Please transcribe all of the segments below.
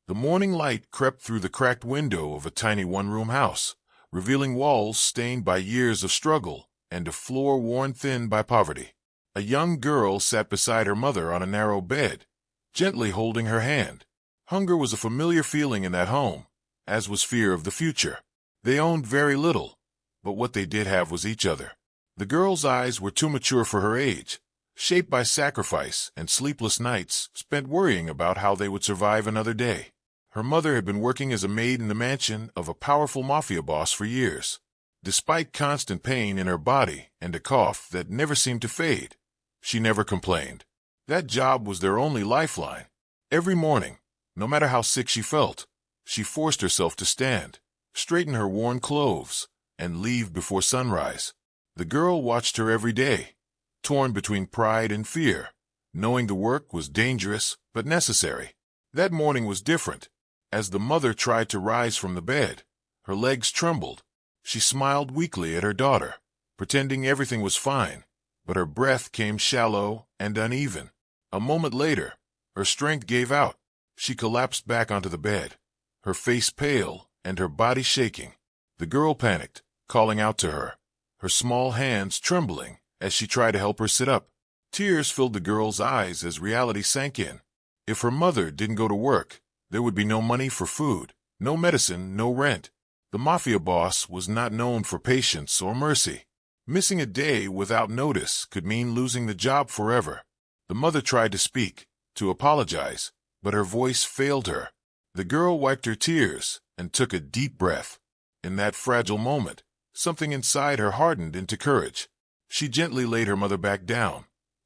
The morning light crept through the cracked window of a tiny one-room house, revealing walls stained by years of struggle and a floor worn thin by poverty. A young girl sat beside her mother on a narrow bed, gently holding her hand. Hunger was a familiar feeling in that home, as was fear of the future. They owned very little, but what they did have was each other. The girl's eyes were too mature for her age, shaped by sacrifice and sleepless nights spent worrying about how they would survive another day. Her mother had been working as a maid in the mansion of a powerful mafia boss for years. Despite constant pain in her body and a cough that never seemed to fade, she never complained. That job was their only lifeline. Every morning, no matter how sick she felt, she forced herself to stand, straighten her worn clothes, and leave before sunrise. The girl watched her every day, torn between pride and fear, knowing the work was dangerous but necessary. That morning was different. As the mother tried to rise from the bed, her legs trembled. She smiled weakly at her daughter, pretending everything was fine, but her breath came shallow and uneven. A moment later, her strength gave out. She collapsed back onto the bed, her face pale and her body shaking. The girl panicked, calling out to her, her small hands trembling as she tried to help her sit up. Tears filled the girl's eyes as reality sank in. If her mother didn't go to work, there would be no money for food, no medicine, no rent. The mafia boss was not known for patience or mercy. Missing a day without notice could mean losing the job forever. The mother tried to speak, to apologize, but her voice failed her. The girl wiped her tears and took a deep breath. In that fragile moment, something inside her hardened into courage. She gently laid her mother back down,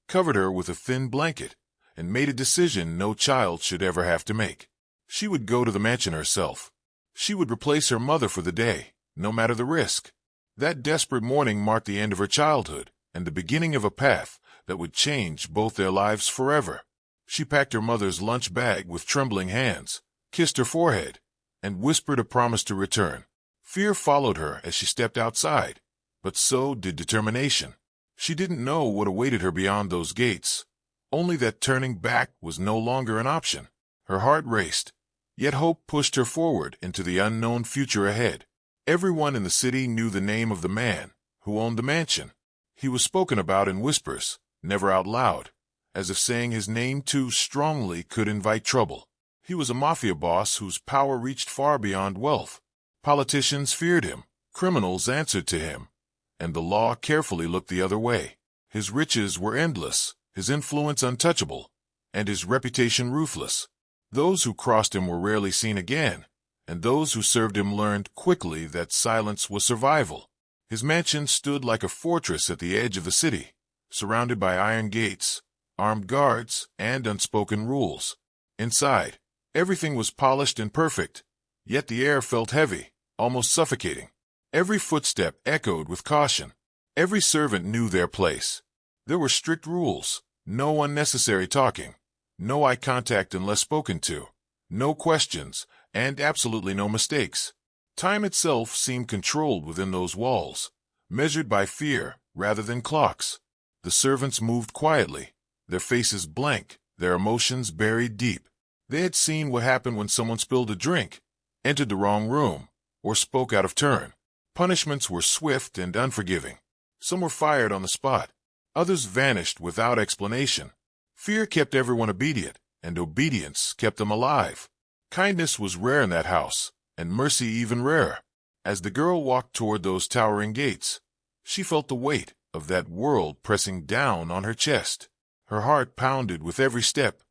covered her with a thin blanket, and made a decision no child should ever have to make. She would go to the mansion herself. She would replace her mother for the day, no matter the risk. That desperate morning marked the end of her childhood and the beginning of a path that would change both their lives forever. She packed her mother's lunch bag with trembling hands, kissed her forehead, and whispered a promise to return. Fear followed her as she stepped outside, but so did determination. She didn't know what awaited her beyond those gates, only that turning back was no longer an option. Her heart raced, yet hope pushed her forward into the unknown future ahead. Everyone in the city knew the name of the man who owned the mansion. He was spoken about in whispers, never out loud, as if saying his name too strongly could invite trouble. He was a mafia boss whose power reached far beyond wealth. Politicians feared him, criminals answered to him, and the law carefully looked the other way. His riches were endless, his influence untouchable, and his reputation ruthless. Those who crossed him were rarely seen again, and those who served him learned quickly that silence was survival. His mansion stood like a fortress at the edge of the city, surrounded by iron gates, armed guards, and unspoken rules. Inside, everything was polished and perfect, yet the air felt heavy, almost suffocating. Every footstep echoed with caution. Every servant knew their place. There were strict rules, no unnecessary talking, no eye contact unless spoken to, no questions, and absolutely no mistakes. Time itself seemed controlled within those walls, measured by fear rather than clocks. The servants moved quietly, their faces blank, their emotions buried deep. They had seen what happened when someone spilled a drink, entered the wrong room, or spoke out of turn. Punishments were swift and unforgiving. Some were fired on the spot. Others vanished without explanation. Fear kept everyone obedient, and obedience kept them alive. Kindness was rare in that house, and mercy even rarer. As the girl walked toward those towering gates, she felt the weight of that world pressing down on her chest. Her heart pounded with every step,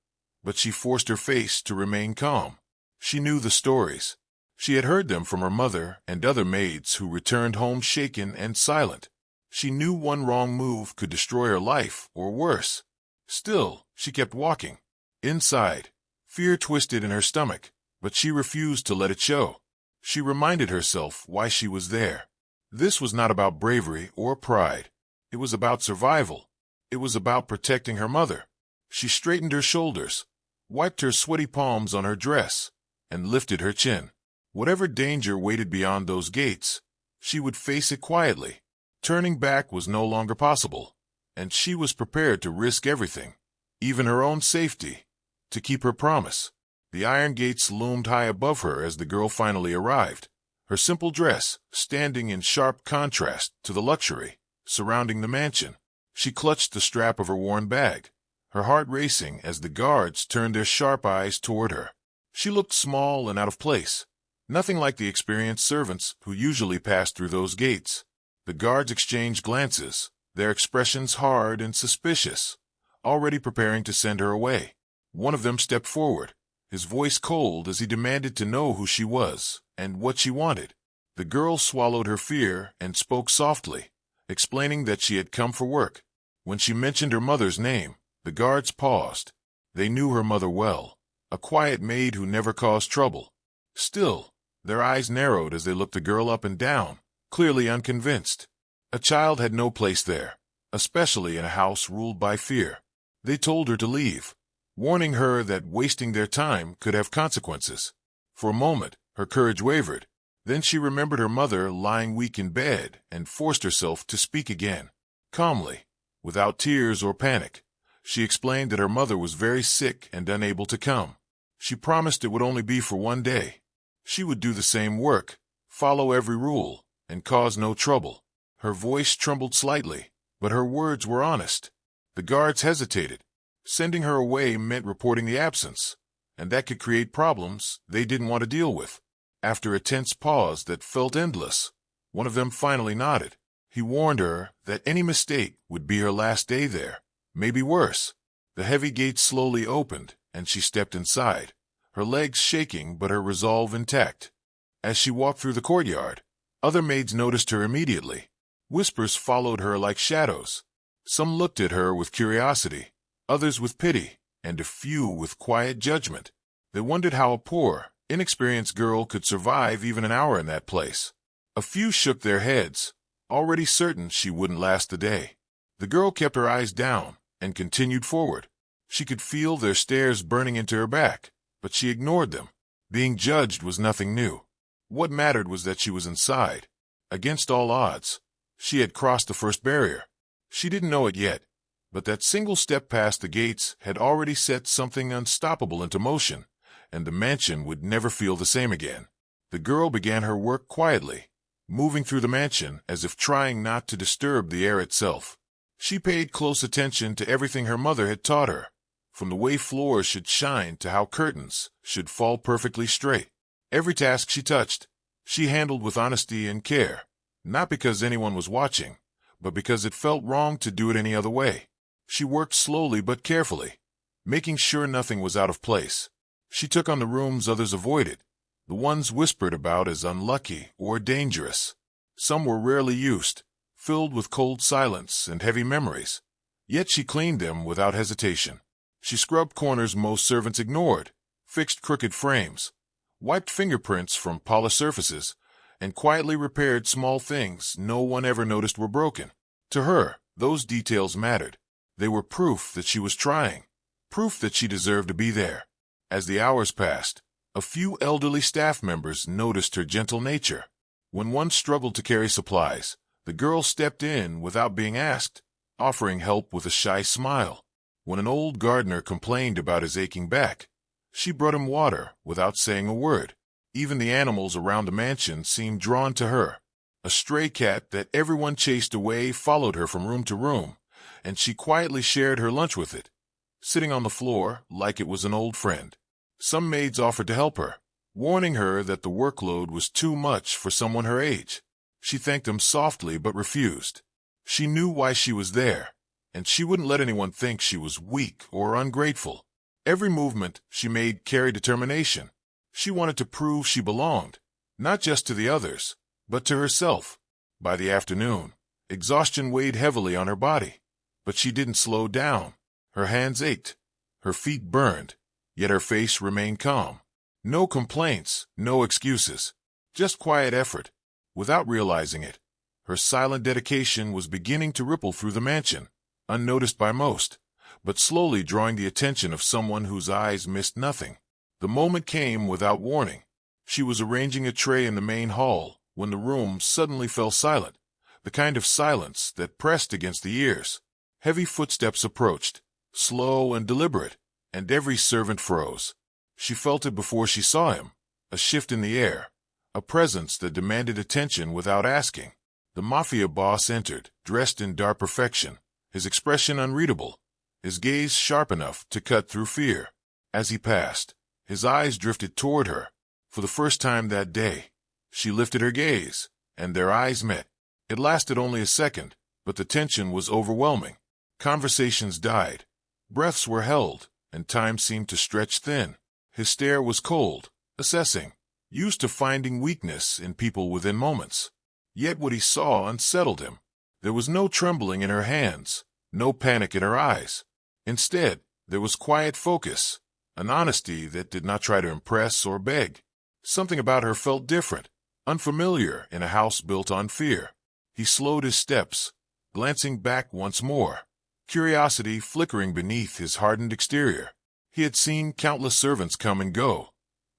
but she forced her face to remain calm. She knew the stories. She had heard them from her mother and other maids who returned home shaken and silent. She knew one wrong move could destroy her life, or worse. Still, she kept walking. Inside, fear twisted in her stomach, but she refused to let it show. She reminded herself why she was there. This was not about bravery or pride. It was about survival. It was about protecting her mother. She straightened her shoulders, wiped her sweaty palms on her dress, and lifted her chin. Whatever danger waited beyond those gates, she would face it quietly. Turning back was no longer possible, and she was prepared to risk everything, even her own safety, to keep her promise. The iron gates loomed high above her as the girl finally arrived, her simple dress standing in sharp contrast to the luxury surrounding the mansion. She clutched the strap of her worn bag, her heart racing as the guards turned their sharp eyes toward her. She looked small and out of place, nothing like the experienced servants who usually pass through those gates. The guards exchanged glances, their expressions hard and suspicious, already preparing to send her away. One of them stepped forward, his voice cold as he demanded to know who she was and what she wanted. The girl swallowed her fear and spoke softly, explaining that she had come for work. When she mentioned her mother's name, the guards paused. They knew her mother well, a quiet maid who never caused trouble. Still, their eyes narrowed as they looked the girl up and down, clearly unconvinced. A child had no place there, especially in a house ruled by fear. They told her to leave, warning her that wasting their time could have consequences. For a moment, her courage wavered. Then she remembered her mother lying weak in bed and forced herself to speak again. Calmly, without tears or panic, she explained that her mother was very sick and unable to come. She promised it would only be for one day. She would do the same work, follow every rule, and cause no trouble. Her voice trembled slightly, but her words were honest. The guards hesitated. Sending her away meant reporting the absence, and that could create problems they didn't want to deal with. After a tense pause that felt endless, one of them finally nodded. He warned her that any mistake would be her last day there, maybe worse. The heavy gate slowly opened, and she stepped inside, her legs shaking but her resolve intact. As she walked through the courtyard, other maids noticed her immediately. Whispers followed her like shadows. Some looked at her with curiosity, others with pity, and a few with quiet judgment. They wondered how a poor, inexperienced girl could survive even an hour in that place. A few shook their heads, already certain she wouldn't last the day. The girl kept her eyes down and continued forward. She could feel their stares burning into her back, but she ignored them. Being judged was nothing new. What mattered was that she was inside. Against all odds, she had crossed the first barrier. She didn't know it yet, but that single step past the gates had already set something unstoppable into motion, and the mansion would never feel the same again. The girl began her work quietly, moving through the mansion as if trying not to disturb the air itself. She paid close attention to everything her mother had taught her, from the way floors should shine to how curtains should fall perfectly straight. Every task she touched, she handled with honesty and care, not because anyone was watching, but because it felt wrong to do it any other way. She worked slowly but carefully, making sure nothing was out of place. She took on the rooms others avoided, the ones whispered about as unlucky or dangerous. Some were rarely used, filled with cold silence and heavy memories. Yet she cleaned them without hesitation. She scrubbed corners most servants ignored, fixed crooked frames, wiped fingerprints from polished surfaces, and quietly repaired small things no one ever noticed were broken. To her, those details mattered. They were proof that she was trying, proof that she deserved to be there. As the hours passed, a few elderly staff members noticed her gentle nature. When one struggled to carry supplies, the girl stepped in without being asked, offering help with a shy smile. When an old gardener complained about his aching back, she brought him water without saying a word. Even the animals around the mansion seemed drawn to her. A stray cat that everyone chased away followed her from room to room, and she quietly shared her lunch with it, sitting on the floor like it was an old friend. Some maids offered to help her, warning her that the workload was too much for someone her age. She thanked them softly but refused. She knew why she was there, and she wouldn't let anyone think she was weak or ungrateful. Every movement she made carried determination. She wanted to prove she belonged, not just to the others, but to herself. By the afternoon, exhaustion weighed heavily on her body, but she didn't slow down. Her hands ached, her feet burned, yet her face remained calm. No complaints, no excuses, just quiet effort. Without realizing it, her silent dedication was beginning to ripple through the mansion, unnoticed by most, but slowly drawing the attention of someone whose eyes missed nothing. The moment came without warning. She was arranging a tray in the main hall when the room suddenly fell silent, the kind of silence that pressed against the ears. Heavy footsteps approached, slow and deliberate, and every servant froze. She felt it before she saw him, a shift in the air, a presence that demanded attention without asking. The Mafia boss entered, dressed in dark perfection, his expression unreadable, his gaze sharp enough to cut through fear. As he passed, his eyes drifted toward her. For the first time that day, she lifted her gaze, and their eyes met. It lasted only a second, but the tension was overwhelming. Conversations died, breaths were held, and time seemed to stretch thin. His stare was cold, assessing, used to finding weakness in people within moments. Yet what he saw unsettled him. There was no trembling in her hands, no panic in her eyes. Instead, there was quiet focus, an honesty that did not try to impress or beg. Something about her felt different, unfamiliar in a house built on fear. He slowed his steps, glancing back once more, curiosity flickering beneath his hardened exterior. He had seen countless servants come and go,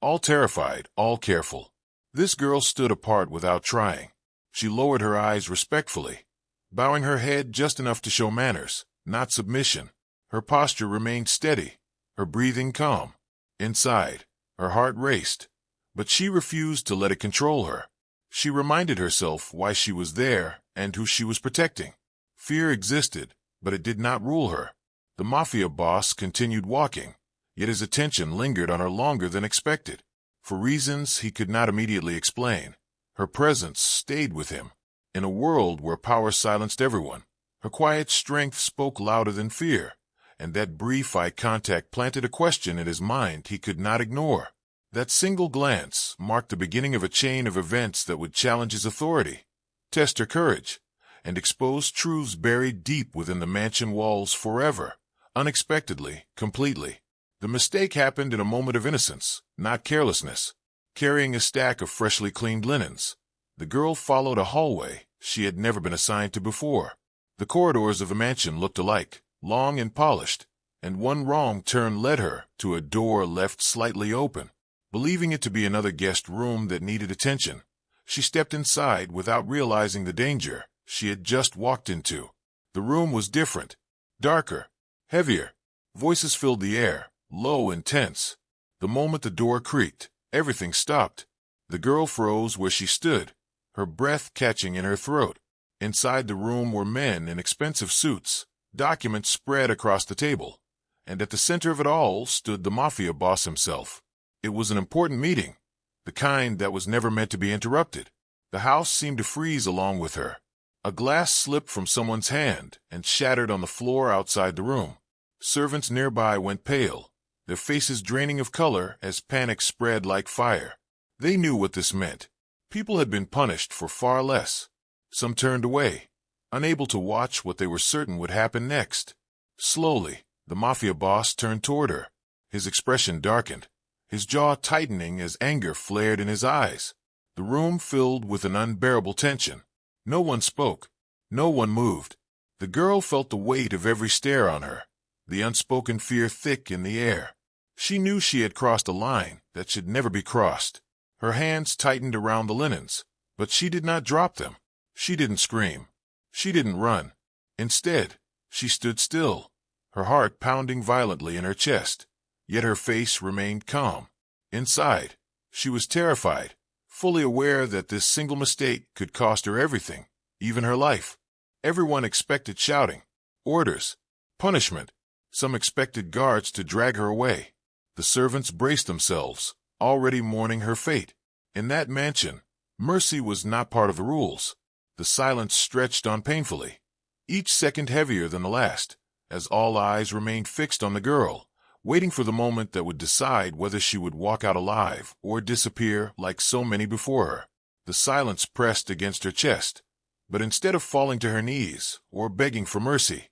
all terrified, all careful. This girl stood apart without trying. She lowered her eyes respectfully, bowing her head just enough to show manners, not submission. Her posture remained steady, her breathing calm. Inside, her heart raced, but she refused to let it control her. She reminded herself why she was there and who she was protecting. Fear existed, but it did not rule her. The Mafia boss continued walking, yet his attention lingered on her longer than expected. For reasons he could not immediately explain, her presence stayed with him. In a world where power silenced everyone, her quiet strength spoke louder than fear, and that brief eye contact planted a question in his mind he could not ignore. That single glance marked the beginning of a chain of events that would challenge his authority, test her courage, and expose truths buried deep within the mansion walls forever, unexpectedly, completely. The mistake happened in a moment of innocence, not carelessness. Carrying a stack of freshly cleaned linens, the girl followed a hallway she had never been assigned to before. The corridors of the mansion looked alike, long and polished, and one wrong turn led her to a door left slightly open. Believing it to be another guest room that needed attention, she stepped inside without realizing the danger she had just walked into. The room was different, darker, heavier. Voices filled the air, low and tense. The moment the door creaked, everything stopped. The girl froze where she stood, her breath catching in her throat. Inside the room were men in expensive suits, documents spread across the table, and at the center of it all stood the Mafia boss himself. It was an important meeting, the kind that was never meant to be interrupted. The house seemed to freeze along with her. A glass slipped from someone's hand and shattered on the floor outside the room. Servants nearby went pale, their faces draining of color as panic spread like fire. They knew what this meant. People had been punished for far less. Some turned away, unable to watch what they were certain would happen next. Slowly, the Mafia boss turned toward her. His expression darkened, his jaw tightening as anger flared in his eyes. The room filled with an unbearable tension. No one spoke. No one moved. The girl felt the weight of every stare on her, the unspoken fear thick in the air. She knew she had crossed a line that should never be crossed. Her hands tightened around the linens, but she did not drop them. She didn't scream. She didn't run. Instead, she stood still, her heart pounding violently in her chest, yet her face remained calm. Inside, she was terrified, fully aware that this single mistake could cost her everything, even her life. Everyone expected shouting, orders, punishment. Some expected guards to drag her away. The servants braced themselves, already mourning her fate. In that mansion, mercy was not part of the rules. The silence stretched on painfully, each second heavier than the last, as all eyes remained fixed on the girl, waiting for the moment that would decide whether she would walk out alive or disappear like so many before her. The silence pressed against her chest, but instead of falling to her knees or begging for mercy,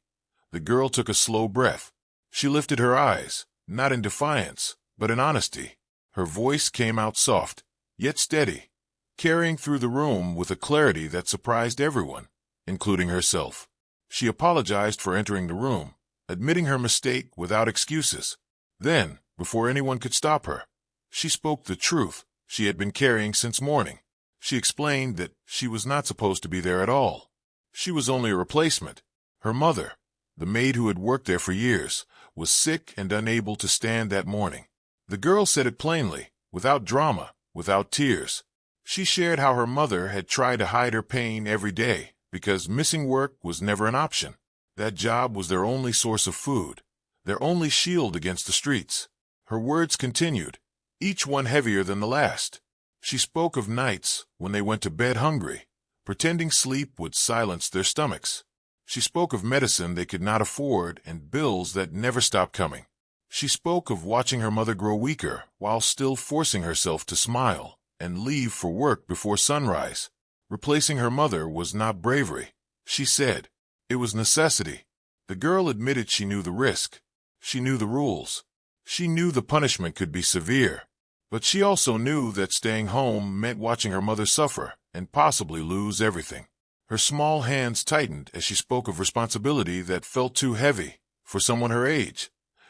the girl took a slow breath. She lifted her eyes, not in defiance, but in honesty. Her voice came out soft, yet steady, carrying through the room with a clarity that surprised everyone, including herself. She apologized for entering the room, admitting her mistake without excuses. Then, before anyone could stop her, she spoke the truth she had been carrying since morning. She explained that she was not supposed to be there at all. She was only a replacement. Her mother, the maid who had worked there for years, was sick and unable to stand that morning. The girl said it plainly, without drama, without tears. She shared how her mother had tried to hide her pain every day because missing work was never an option. That job was their only source of food, their only shield against the streets. Her words continued, each one heavier than the last. She spoke of nights when they went to bed hungry, pretending sleep would silence their stomachs. She spoke of medicine they could not afford and bills that never stopped coming. She spoke of watching her mother grow weaker while still forcing herself to smile and leave for work before sunrise. Replacing her mother was not bravery, she said. It was necessity. The girl admitted she knew the risk. She knew the rules. She knew the punishment could be severe. But she also knew that staying home meant watching her mother suffer and possibly lose everything. Her small hands tightened as she spoke of responsibility that felt too heavy for someone her age.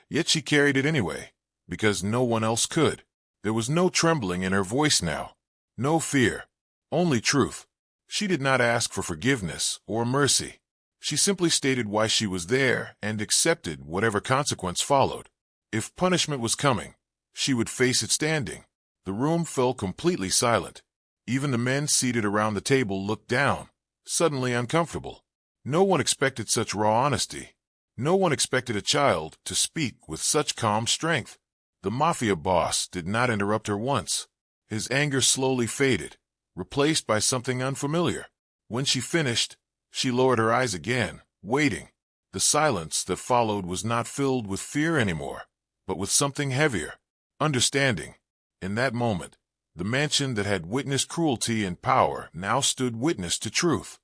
Yet she carried it anyway, because no one else could. There was no trembling in her voice now, no fear, only truth. She did not ask for forgiveness or mercy. She simply stated why she was there and accepted whatever consequence followed. If punishment was coming, she would face it standing. The room fell completely silent. Even the men seated around the table looked down, suddenly uncomfortable. No one expected such raw honesty. No one expected a child to speak with such calm strength. The Mafia boss did not interrupt her once. His anger slowly faded, replaced by something unfamiliar. When she finished, she lowered her eyes again, waiting. The silence that followed was not filled with fear anymore, but with something heavier, understanding. In that moment, the mansion that had witnessed cruelty and power now stood witness to truth,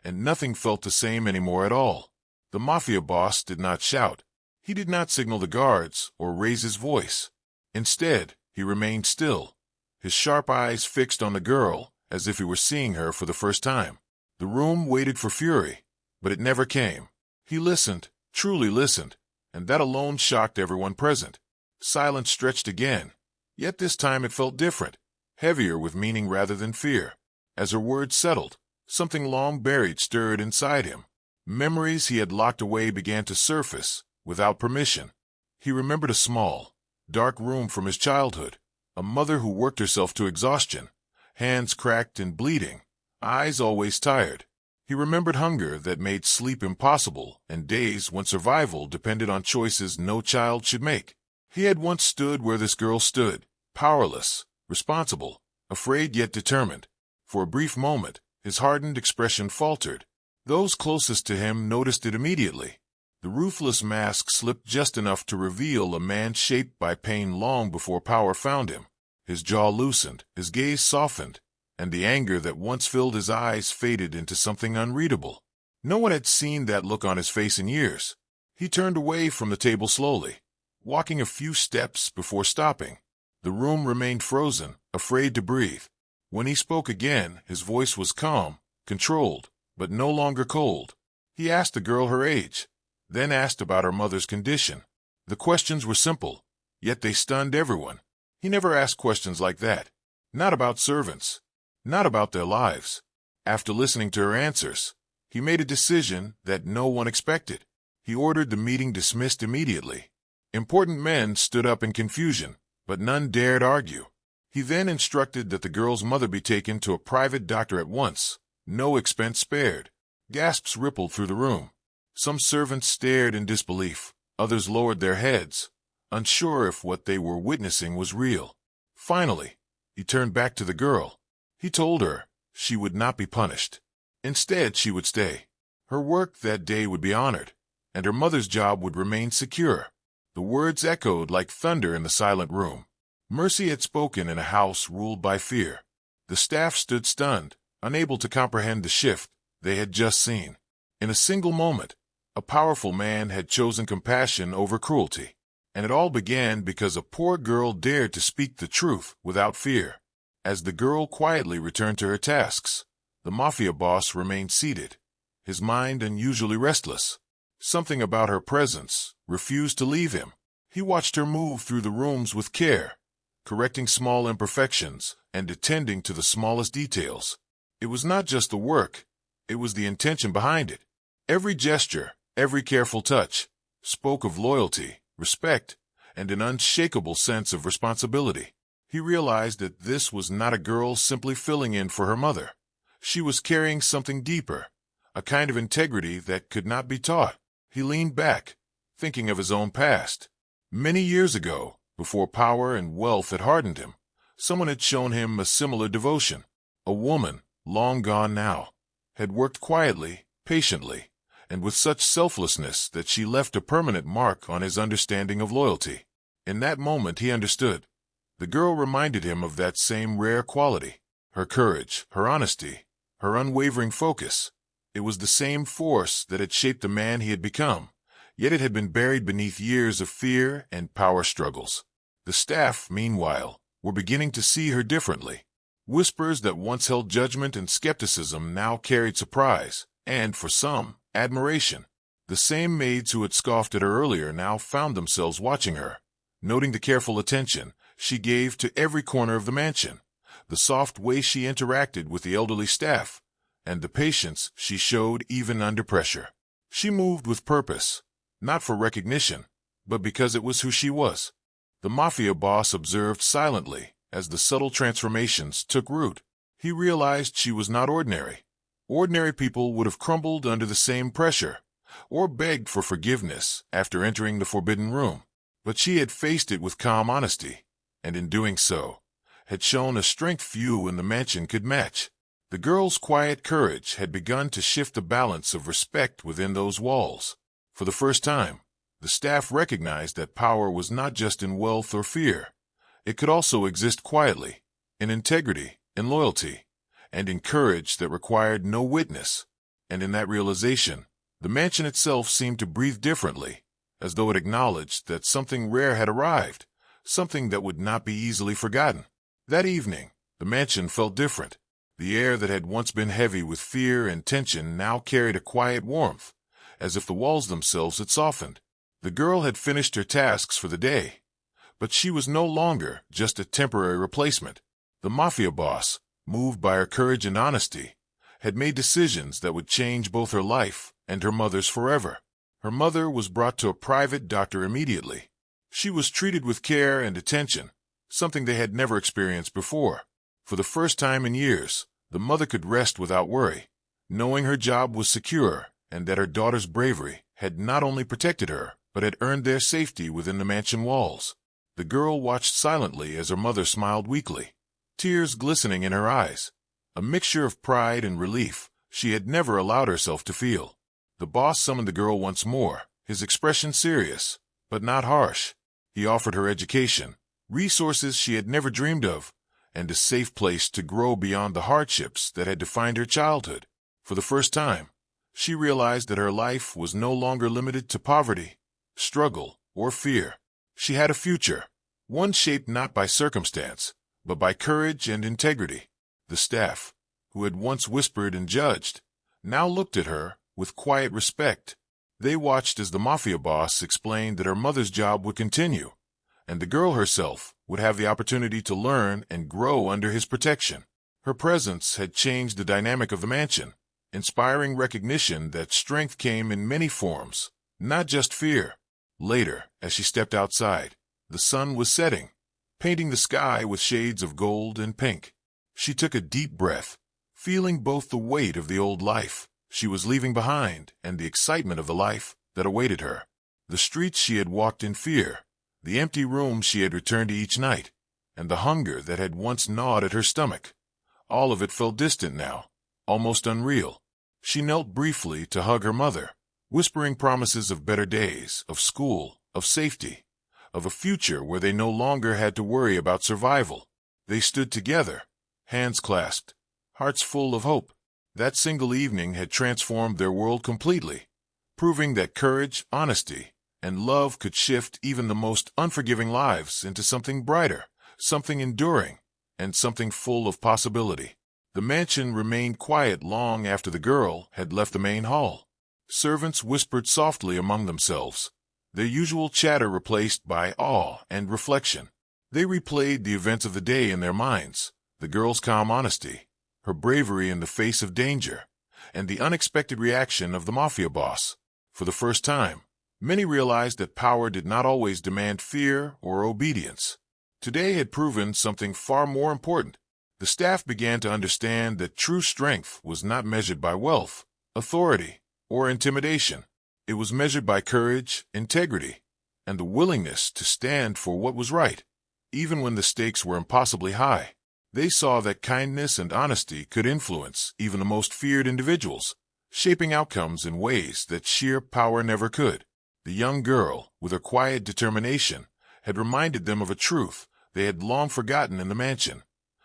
and nothing felt the same anymore at all. The Mafia boss did not shout. He did not signal the guards or raise his voice. Instead, he remained still, his sharp eyes fixed on the girl as if he were seeing her for the first time. The room waited for fury, but it never came. He listened, truly listened, and that alone shocked everyone present. Silence stretched again, yet this time it felt different, heavier with meaning rather than fear. As her words settled, something long buried stirred inside him. Memories he had locked away began to surface, without permission. He remembered a small, dark room from his childhood, a mother who worked herself to exhaustion, hands cracked and bleeding, eyes always tired. He remembered hunger that made sleep impossible and days when survival depended on choices no child should make. He had once stood where this girl stood, powerless, responsible, afraid yet determined. For a brief moment, his hardened expression faltered. Those closest to him noticed it immediately. The ruthless mask slipped just enough to reveal a man shaped by pain long before power found him. His jaw loosened, his gaze softened, and the anger that once filled his eyes faded into something unreadable. No one had seen that look on his face in years. He turned away from the table slowly, walking a few steps before stopping. The room remained frozen, afraid to breathe. When he spoke again, his voice was calm, controlled, but no longer cold. He asked the girl her age, then asked about her mother's condition. The questions were simple, yet they stunned everyone. He never asked questions like that. Not about servants. Not about their lives. After listening to her answers, he made a decision that no one expected. He ordered the meeting dismissed immediately. Important men stood up in confusion, but none dared argue. He then instructed that the girl's mother be taken to a private doctor at once, no expense spared. Gasps rippled through the room. Some servants stared in disbelief, others lowered their heads, unsure if what they were witnessing was real. Finally, he turned back to the girl. He told her she would not be punished. Instead, she would stay. Her work that day would be honored, and her mother's job would remain secure. The words echoed like thunder in the silent room. Mercy had spoken in a house ruled by fear. The staff stood stunned, unable to comprehend the shift they had just seen. In a single moment, a powerful man had chosen compassion over cruelty. And it all began because a poor girl dared to speak the truth without fear. As the girl quietly returned to her tasks, the Mafia boss remained seated, his mind unusually restless. Something about her presence refused to leave him. He watched her move through the rooms with care, correcting small imperfections and attending to the smallest details. It was not just the work, it was the intention behind it. Every gesture, every careful touch, spoke of loyalty, respect, and an unshakable sense of responsibility. He realized that this was not a girl simply filling in for her mother. She was carrying something deeper, a kind of integrity that could not be taught. He leaned back, thinking of his own past. Many years ago, before power and wealth had hardened him, someone had shown him a similar devotion. A woman, long gone now, had worked quietly, patiently, and with such selflessness that she left a permanent mark on his understanding of loyalty. In that moment he understood. The girl reminded him of that same rare quality, her courage, her honesty, her unwavering focus. It was the same force that had shaped the man he had become, yet it had been buried beneath years of fear and power struggles. The staff, meanwhile, were beginning to see her differently. Whispers that once held judgment and skepticism now carried surprise, and, for some, admiration. The same maids who had scoffed at her earlier now found themselves watching her, noting the careful attention she gave to every corner of the mansion, the soft way she interacted with the elderly staff, and the patience she showed even under pressure. She moved with purpose, not for recognition, but because it was who she was. The Mafia boss observed silently as the subtle transformations took root. He realized she was not ordinary. Ordinary people would have crumbled under the same pressure, or begged for forgiveness after entering the forbidden room. But she had faced it with calm honesty, and in doing so, had shown a strength few in the mansion could match. The girl's quiet courage had begun to shift the balance of respect within those walls. For the first time, the staff recognized that power was not just in wealth or fear. It could also exist quietly, in integrity, in loyalty, and in courage that required no witness. And in that realization, the mansion itself seemed to breathe differently, as though it acknowledged that something rare had arrived, something that would not be easily forgotten. That evening, the mansion felt different. The air that had once been heavy with fear and tension now carried a quiet warmth, as if the walls themselves had softened. The girl had finished her tasks for the day, but she was no longer just a temporary replacement. The Mafia boss, moved by her courage and honesty, had made decisions that would change both her life and her mother's forever. Her mother was brought to a private doctor immediately. She was treated with care and attention, something they had never experienced before. For the first time in years, the mother could rest without worry, knowing her job was secure and that her daughter's bravery had not only protected her, but had earned their safety within the mansion walls. The girl watched silently as her mother smiled weakly, tears glistening in her eyes, a mixture of pride and relief she had never allowed herself to feel. The boss summoned the girl once more, his expression serious, but not harsh. He offered her education, resources she had never dreamed of, and a safe place to grow beyond the hardships that had defined her childhood. For the first time, she realized that her life was no longer limited to poverty, struggle, or fear. She had a future, one shaped not by circumstance, but by courage and integrity. The staff, who had once whispered and judged, now looked at her with quiet respect. They watched as the Mafia boss explained that her mother's job would continue, and the girl herself would have the opportunity to learn and grow under his protection. Her presence had changed the dynamic of the mansion, inspiring recognition that strength came in many forms, not just fear. Later, as she stepped outside, the sun was setting, painting the sky with shades of gold and pink. She took a deep breath, feeling both the weight of the old life she was leaving behind and the excitement of the life that awaited her. The streets she had walked in fear, the empty rooms she had returned to each night, and the hunger that had once gnawed at her stomach, all of it felt distant now, almost unreal. She knelt briefly to hug her mother, whispering promises of better days, of school, of safety, of a future where they no longer had to worry about survival. They stood together, hands clasped, hearts full of hope. That single evening had transformed their world completely, proving that courage, honesty, and love could shift even the most unforgiving lives into something brighter, something enduring, and something full of possibility. The mansion remained quiet long after the girl had left the main hall. Servants whispered softly among themselves, their usual chatter replaced by awe and reflection. They replayed the events of the day in their minds, the girl's calm honesty, her bravery in the face of danger, and the unexpected reaction of the Mafia boss. For the first time, Many realized that power did not always demand fear or obedience. Today had proven something far more important. The staff began to understand that true strength was not measured by wealth, authority, or intimidation. It was measured by courage, integrity, and the willingness to stand for what was right, even when the stakes were impossibly high. They saw that kindness and honesty could influence even the most feared individuals, shaping outcomes in ways that sheer power never could. The young girl, with her quiet determination, had reminded them of a truth they had long forgotten in the mansion.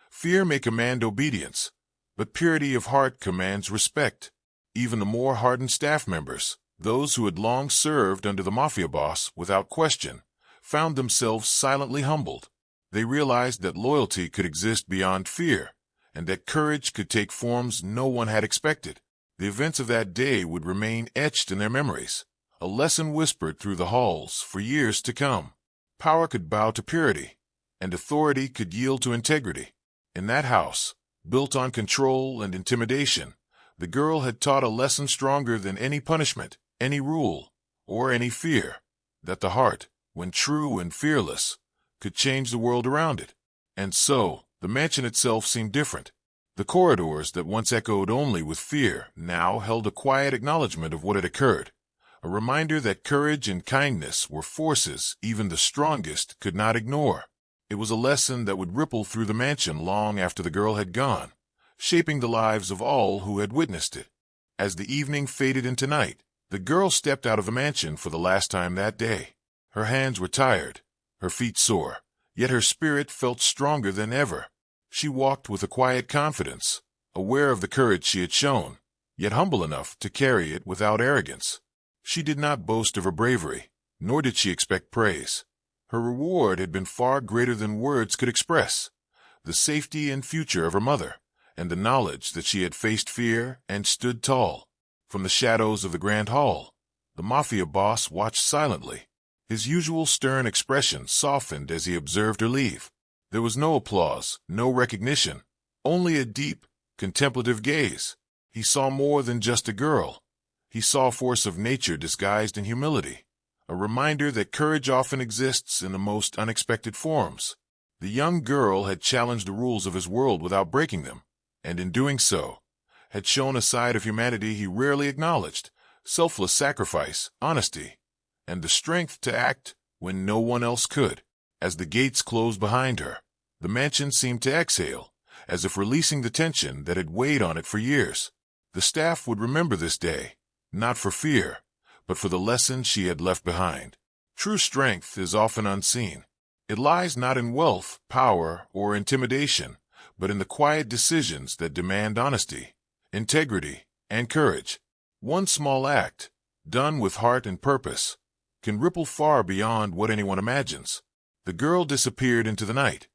Fear may command obedience, but purity of heart commands respect. Even the more hardened staff members, those who had long served under the Mafia boss without question, found themselves silently humbled. They realized that loyalty could exist beyond fear, and that courage could take forms no one had expected. The events of that day would remain etched in their memories, a lesson whispered through the halls for years to come. Power could bow to purity, and authority could yield to integrity. In that house, built on control and intimidation, the girl had taught a lesson stronger than any punishment, any rule, or any fear, that the heart, when true and fearless, could change the world around it. And so, the mansion itself seemed different. The corridors that once echoed only with fear now held a quiet acknowledgement of what had occurred, a reminder that courage and kindness were forces even the strongest could not ignore. It was a lesson that would ripple through the mansion long after the girl had gone, shaping the lives of all who had witnessed it. As the evening faded into night, the girl stepped out of the mansion for the last time that day. Her hands were tired, her feet sore, yet her spirit felt stronger than ever. She walked with a quiet confidence, aware of the courage she had shown, yet humble enough to carry it without arrogance. She did not boast of her bravery, nor did she expect praise. Her reward had been far greater than words could express: the safety and future of her mother, and the knowledge that she had faced fear and stood tall. From the shadows of the grand hall, the Mafia boss watched silently. His usual stern expression softened as he observed her leave. There was no applause, no recognition, only a deep, contemplative gaze. He saw more than just a girl. He saw a force of nature disguised in humility, a reminder that courage often exists in the most unexpected forms. The young girl had challenged the rules of his world without breaking them, and in doing so, had shown a side of humanity he rarely acknowledged: selfless sacrifice, honesty, and the strength to act when no one else could. As the gates closed behind her, the mansion seemed to exhale, as if releasing the tension that had weighed on it for years. The staff would remember this day, not for fear, but for the lesson she had left behind. True strength is often unseen. It lies not in wealth, power, or intimidation, but in the quiet decisions that demand honesty, integrity, and courage. One small act, done with heart and purpose, can ripple far beyond what anyone imagines. The girl disappeared into the night,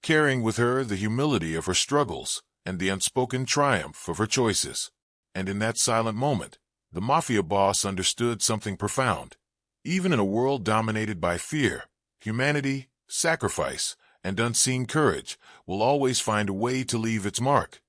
carrying with her the humility of her struggles and the unspoken triumph of her choices. And in that silent moment, the Mafia boss understood something profound. Even in a world dominated by fear, humanity, sacrifice, and unseen courage will always find a way to leave its mark.